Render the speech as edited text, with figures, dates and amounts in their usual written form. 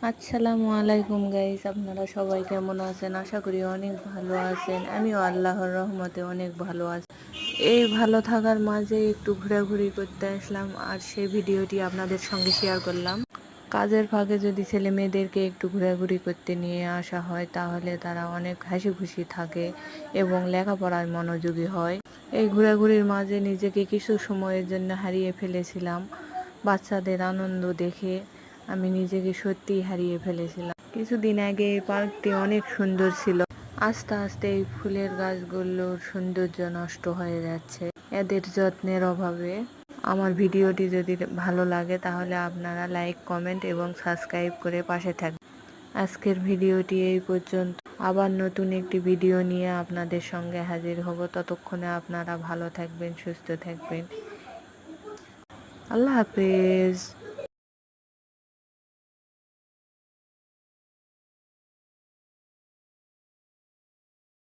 আসসালামু আলাইকুম গাইস, আপনারা সবাই কেমন আছেন? আশা করি অনেক ভালো আছেন। আমিও আল্লাহর রহমতে অনেক ভালো আছি। এই ভালো থাকার মাঝে একটু ঘোরাঘুরি করতে আসলাম, আর সেই ভিডিওটি আপনাদের সঙ্গে শেয়ার করলাম। কাজের ফাঁকে যদি ছেলে মেয়েদেরকে একটু ঘোরাঘুরি করতে নিয়ে আসা হয়, তাহলে তারা অনেক হাসি খুশি থাকে এবং লেখাপড়ায় মনোযোগী হয়। এই ঘোরাঘুরির মাঝে নিজেকে কিছু সময়ের জন্য হারিয়ে ফেলেছিলাম। বাচ্চাদের আনন্দ দেখে আমি নিজেকে সত্যিই হারিয়ে ফেলেছিলাম। কিছুদিন আগে এই পার্কটি অনেক সুন্দর ছিল। আস্তে আস্তে এই ফুলের গাছগুলোর সৌন্দর্য নষ্ট হয়ে যাচ্ছে এদের যত্নের অভাবে। আমার ভিডিওটি যদি ভালো লাগে তাহলে আপনারা লাইক, কমেন্ট এবং সাবস্ক্রাইব করে পাশে থাকবেন। আজকের ভিডিওটি এই পর্যন্ত। আবার নতুন একটি ভিডিও নিয়ে আপনাদের সঙ্গে হাজির হব। ততক্ষণে আপনারা ভালো থাকবেন, সুস্থ থাকবেন। আল্লাহ হাফেজ।